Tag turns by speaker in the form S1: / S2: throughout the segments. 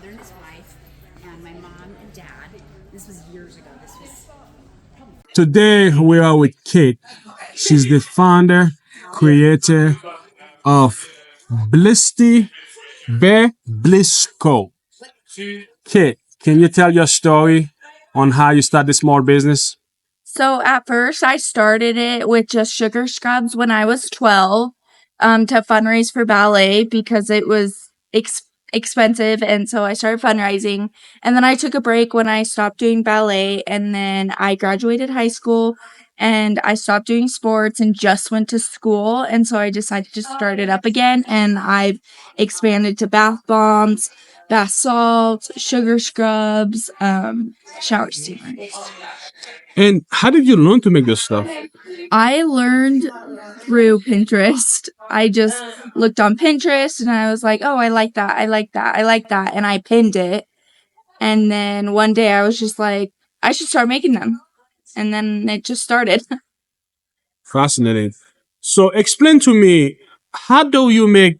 S1: brother and his wife, and my mom and dad. This was years ago. This was Today we are with Kait. She's the founder, creator of Blisty Bear Blisco. Kait, can you tell your story on how you started this small business?
S2: So at first, I started it with just sugar scrubs when I was 12 to fundraise for ballet because it was expensive. And so I started fundraising. And then I took a break when I stopped doing ballet. And then I graduated high school and I stopped doing sports and just went to school. And so I decided to start it up again. And I've expanded to bath bombs, bath salts, sugar scrubs, shower steamers.
S1: And how did you learn to make this stuff?
S2: I learned through Pinterest. I just looked on Pinterest and I was like, oh, I like that. I like that. I like that. And I pinned it. And then one day I was just like, I should start making them. And then it just started.
S1: Fascinating. So explain to me, how do you make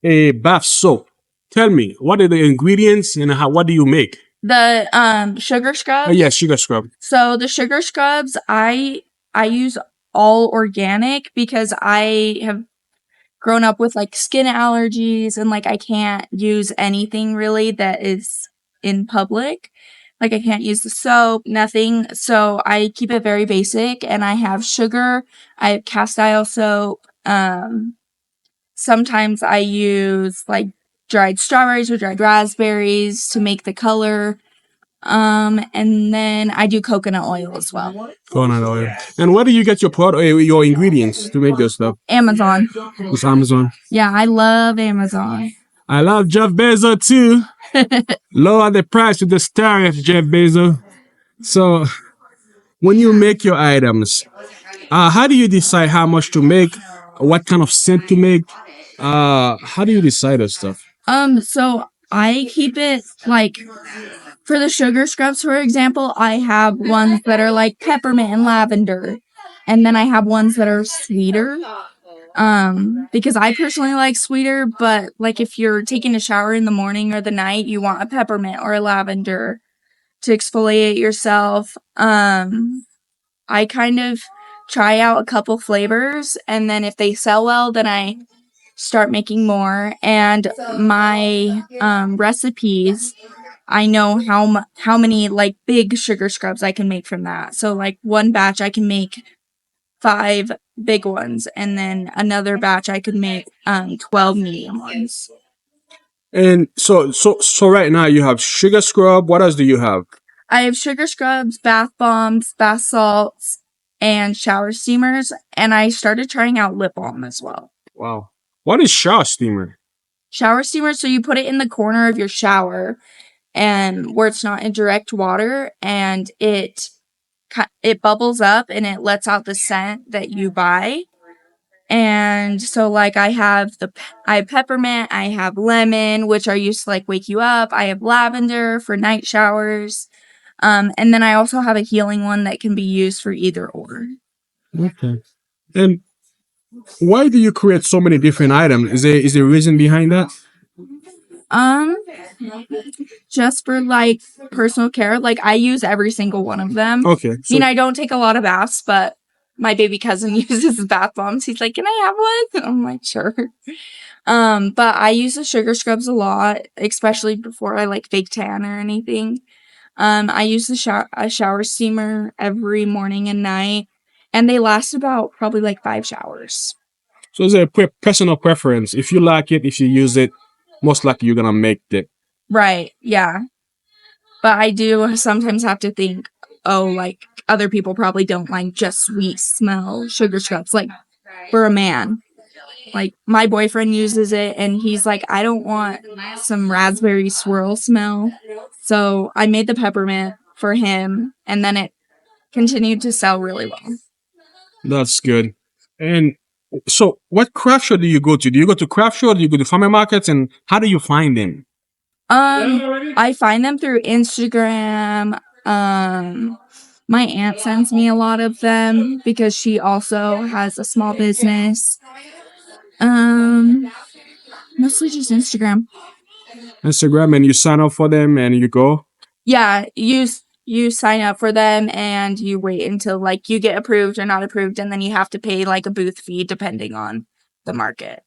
S1: a bath soap? Tell me, what are the ingredients and what do you make?
S2: The sugar scrubs.
S1: Yeah, sugar scrub.
S2: So the sugar scrubs, I use all organic because I have grown up with like skin allergies and like I can't use anything really that is in public. Like I can't use the soap, nothing. So I keep it very basic and I have sugar, I have cast iron soap. Sometimes I use like dried strawberries or dried raspberries to make the color. And then I do coconut oil as well.
S1: Coconut oil. And where do you get your your ingredients to make this stuff?
S2: Amazon.
S1: It's Amazon.
S2: Yeah, I love Amazon.
S1: I love Jeff Bezos too. Lower the price with the tariff, Jeff Bezos. So when you make your items, how do you decide how much to make? What kind of scent to make? How do you decide that stuff?
S2: So I keep it like for the sugar scrubs, for example, I have ones that are like peppermint and lavender. And then I have ones that are sweeter. Because I personally like sweeter, but like if you're taking a shower in the morning or the night, you want a peppermint or a lavender to exfoliate yourself. I kind of try out a couple flavors, and then if they sell well, then I start making more. And my recipes, I know how many like big sugar scrubs I can make from that. So like one batch I can make 5 big ones, and then another batch I could make 12 medium ones.
S1: And so right now you have sugar scrub. What else do you have?
S2: I have sugar scrubs, bath bombs, bath salts, and shower steamers, and I started trying out lip balm as well.
S1: Wow. What is shower steamer?
S2: Shower steamer, so you put it in the corner of your shower and where it's not in direct water, and it bubbles up and it lets out the scent that you buy. And so like I have peppermint, I have lemon, which are used to like wake you up. I have lavender for night showers. And then I also have a healing one that can be used for either or.
S1: Okay. And why do you create so many different items? Is there a reason behind that?
S2: Just for like personal care. Like I use every single one of them.
S1: Okay.
S2: I mean, I don't take a lot of baths, but my baby cousin uses bath bombs. He's like, "Can I have one?" I'm like, "Sure." But I use the sugar scrubs a lot, especially before I like fake tan or anything. I use a shower steamer every morning and night, and they last about probably like 5 showers.
S1: So is there a personal preference? If you like it, if you use it, most likely you're gonna make it.
S2: Right, yeah. But I do sometimes have to think, oh, like other people probably don't like just sweet smell sugar scrubs. Like for a man, like my boyfriend uses it and he's like, I don't want some raspberry swirl smell. So I made the peppermint for him, and then it continued to sell really well.
S1: That's good. And so what craft show do you go to? Do you go to craft show or do you go to farmer markets, and how do you find them?
S2: I find them through Instagram. My aunt sends me a lot of them because she also has a small business. Mostly just Instagram.
S1: Instagram, and you sign up for them and you go.
S2: Yeah, you sign up for them and you wait until like you get approved or not approved, and then you have to pay like a booth fee depending on the market.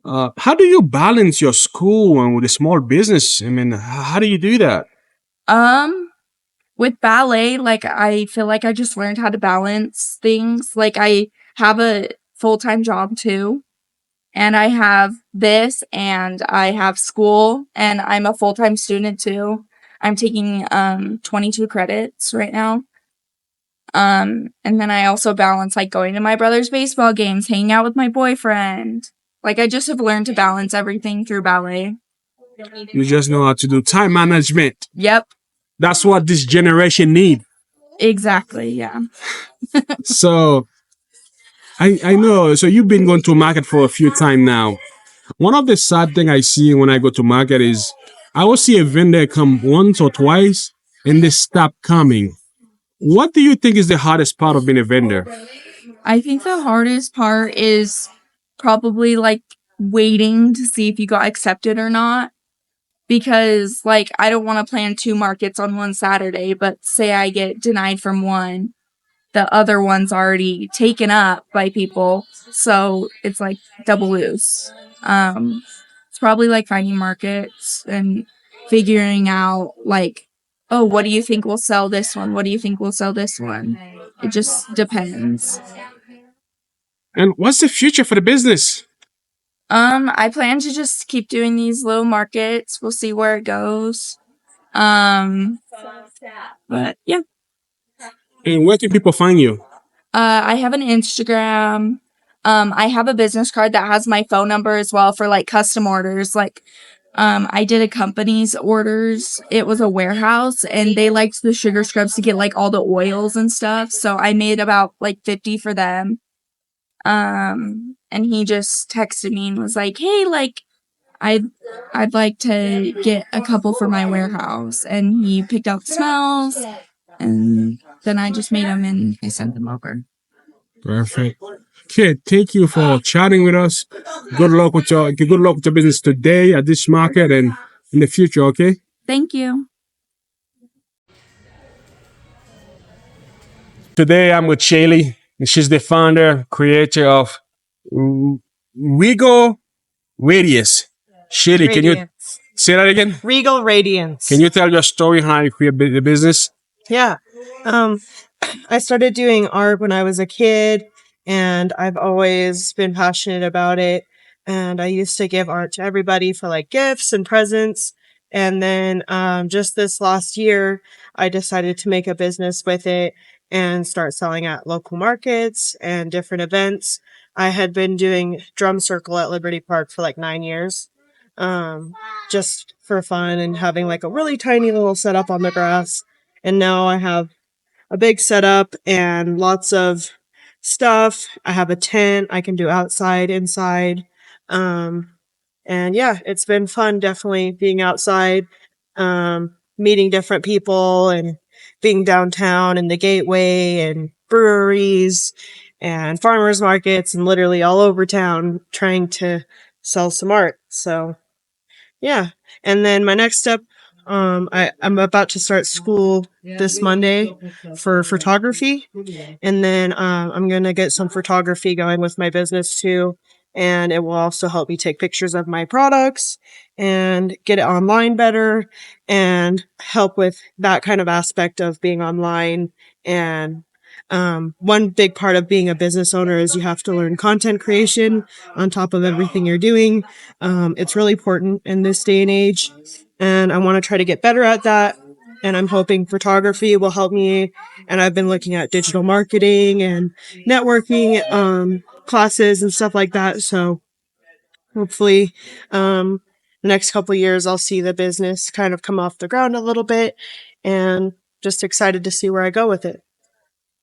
S1: How do you balance your school and with a small business? I mean, how do you do that?
S2: With ballet, like I feel like I just learned how to balance things. Like I have a full-time job too, and I have this and I have school, and I'm a full-time student too. I'm taking 22 credits right now. And then I also balance like going to my brother's baseball games, hanging out with my boyfriend. Like I just have learned to balance everything through ballet.
S1: You just know how to do time management.
S2: Yep,
S1: That's what this generation need.
S2: exactly. Yeah.
S1: So I know. So you've been going to market for a few time now. One of the sad thing I see when I go to market is I will see a vendor come once or twice and they stop coming. What do you think is the hardest part of being a vendor?
S2: I think the hardest part is probably like waiting to see if you got accepted or not. Because like I don't want to plan 2 markets on one Saturday, but say I get denied from one, the other one's already taken up by people. So it's like double lose. It's probably like finding markets and figuring out like, oh, what do you think will sell this one? What do you think will sell this one? It just depends.
S1: And what's the future for the business?
S2: I plan to just keep doing these little markets. We'll see where it goes. But yeah.
S1: And where can people find you?
S2: I have an Instagram. I have a business card that has my phone number as well for like custom orders. Like, I did a company's orders. It was a warehouse and they liked the sugar scrubs to get like all the oils and stuff. So I made about like 50 for them. And he just texted me and was like, "Hey, like, I'd like to get a couple for my warehouse." And he picked out the smells, and then I just made them and I sent them over.
S1: Perfect. Kid, thank you for chatting with us. Good luck with your business today at this market and in the future, okay?
S2: Thank you.
S1: Today I'm with Shaylee, and she's the founder, creator of Regal Radius. Shaylee, can you
S3: Radiance.
S1: say that again?
S3: Regal Radiance.
S1: Can you tell your story how you create the business?
S3: Yeah. I started doing art when I was a kid, and I've always been passionate about it. And I used to give art to everybody for like gifts and presents. And then just this last year, I decided to make a business with it and start selling at local markets and different events. I had been doing drum circle at Liberty Park for like 9 years, just for fun and having like a really tiny little setup on the grass. And now I have a big setup and lots of stuff. I have a tent I can do outside, inside. And yeah, it's been fun definitely being outside, meeting different people and being downtown in the gateway and breweries and farmers markets and literally all over town trying to sell some art. So yeah. And then my next step, I'm about to start school this Monday for photography. And then I'm going to get some photography going with my business too. And it will also help me take pictures of my products and get it online better and help with that kind of aspect of being online. And one big part of being a business owner is you have to learn content creation on top of everything you're doing. It's really important in this day and age, and I want to try to get better at that. And I'm hoping photography will help me. And I've been looking at digital marketing and networking classes and stuff like that. So hopefully, the next couple of years, I'll see the business kind of come off the ground a little bit, and just excited to see where I go with it.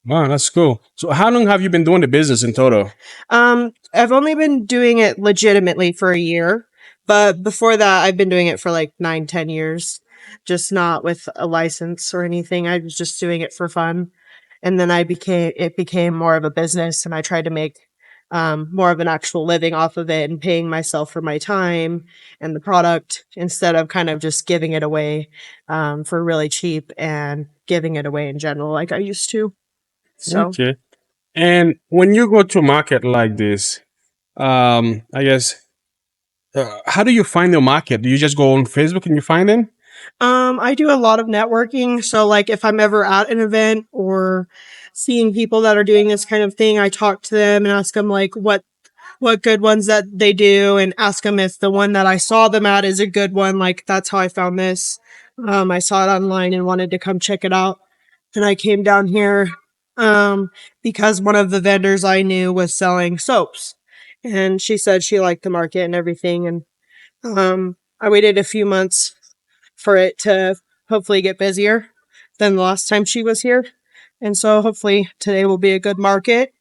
S1: Wow, that's cool. So how long have you been doing the business in total?
S3: I've only been doing it legitimately for a year, but before that, I've been doing it for like 9, 10 years, just not with a license or anything. I was just doing it for fun. And then it became more of a business, and I tried to make more of an actual living off of it and paying myself for my time and the product instead of kind of just giving it away for really cheap and giving it away in general like I used to. So
S1: Okay. And when you go to a market like this, I guess, how do you find the market? Do you just go on Facebook and you find them?
S3: I do a lot of networking. So like if I'm ever at an event or seeing people that are doing this kind of thing, I talk to them and ask them like what good ones that they do and ask them if the one that I saw them at is a good one. Like that's how I found this. I saw it online and wanted to come check it out. And I came down here because one of the vendors I knew was selling soaps. And she said she liked the market and everything. And I waited a few months for it to hopefully get busier than the last time she was here. And so hopefully today will be a good market.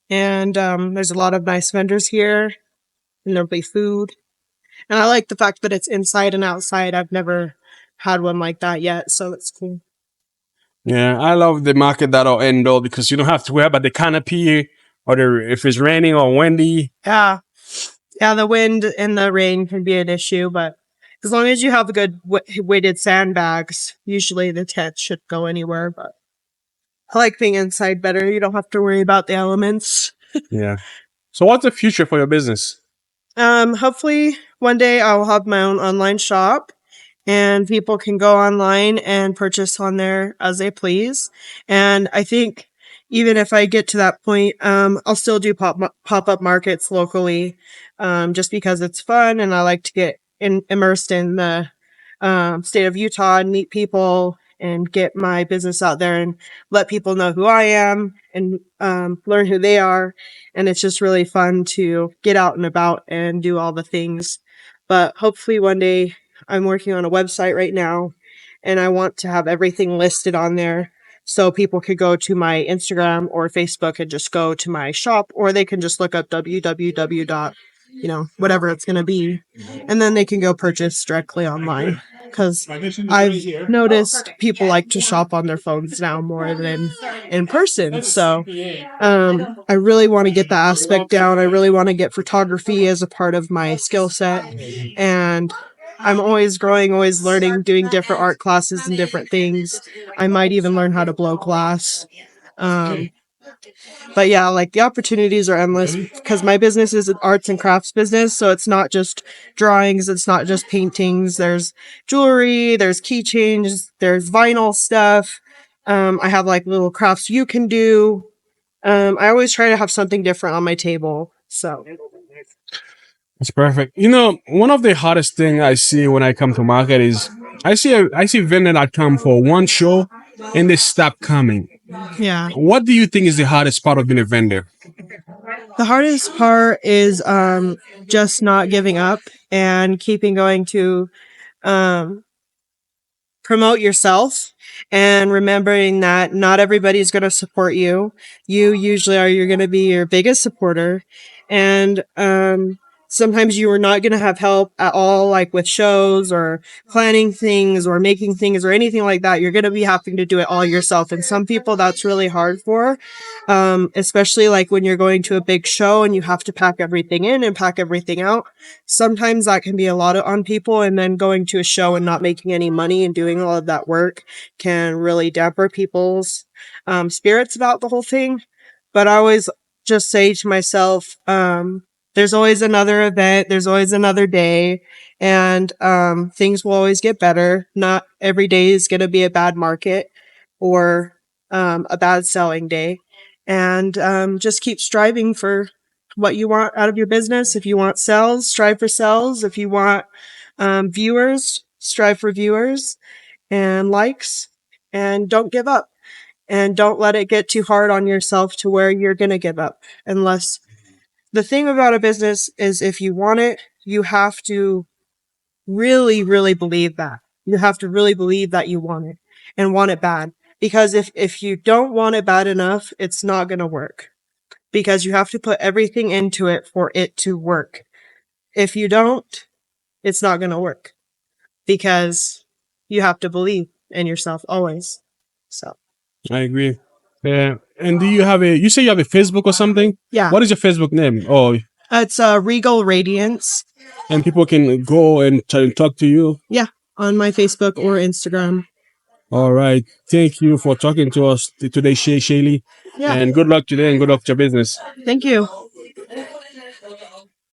S3: And there's a lot of nice vendors here, and there'll be food. And I like the fact that it's inside and outside. I've never had one like that yet, so that's cool.
S1: Yeah, I love the market that are indoor because you don't have to worry about the canopy or if it's raining or windy.
S3: Yeah, yeah. The wind and the rain can be an issue, but as long as you have good weighted sandbags, usually the tent should go anywhere. But I like being inside better. You don't have to worry about the elements.
S1: Yeah. So what's the future for your business?
S3: Hopefully one day I will have my own online shop and people can go online and purchase on there as they please. And I think even if I get to that point, I'll still do pop-up markets locally, just because it's fun and I like to get immersed in the state of Utah and meet people and get my business out there and let people know who I am and learn who they are. And it's just really fun to get out and about and do all the things. But hopefully one day, I'm working on a website right now and I want to have everything listed on there so people could go to my Instagram or Facebook and just go to my shop, or they can just look up www dot, whatever it's going to be, and then they can go purchase directly online. Because I've noticed people like to shop on their phones now more than in person. So I really want to get that aspect down. I really want to get photography as a part of my skill set. And I'm always growing, always learning, doing different art classes and different things. I might even learn how to blow glass. But yeah, like the opportunities are endless because my business is an arts and crafts business. So it's not just drawings, it's not just paintings. There's jewelry, there's keychains, there's vinyl stuff. I have like little crafts you can do. I always try to have something different on my table. So
S1: That's perfect. One of the hardest thing I see when I come to market is I see vendor that come for one show and they stop coming.
S3: yeah.
S1: What do you think is the hardest part of being a vendor?
S3: The hardest part is just not giving up and keeping going to um, promote yourself and remembering that not everybody's going to support you. You usually you're going to be your biggest supporter. And sometimes you are not going to have help at all, like with shows or planning things or making things or anything like that. You're going to be having to do it all yourself. And some people that's really hard for, especially like when you're going to a big show and you have to pack everything in and pack everything out. Sometimes that can be a lot on people, and then going to a show and not making any money and doing all of that work can really damper people's spirits about the whole thing. But I always just say to myself, there's always another event, there's always another day, and things will always get better. Not every day is going to be a bad market or a bad selling day. And just keep striving for what you want out of your business. If you want sales, strive for sales. If you want viewers, strive for viewers and likes, and don't give up. And don't let it get too hard on yourself to where you're going to give up. Unless the thing about a business is if you want it, you have to really, really believe that. You have to really believe that you want it and want it bad. Because if you don't want it bad enough, it's not going to work. Because you have to put everything into it for it to work. If you don't, it's not going to work. Because you have to believe in yourself always. So
S1: I agree. Yeah. And do you have you say you have a Facebook or something?
S3: Yeah.
S1: What is your Facebook name? Oh,
S3: It's Regal Radiance.
S1: and people can go and try and talk to you.
S3: Yeah, on my Facebook or Instagram.
S1: All right. Thank you for talking to us today, Shaylee.
S3: Yeah.
S1: And good luck today and good luck to your business.
S3: Thank you.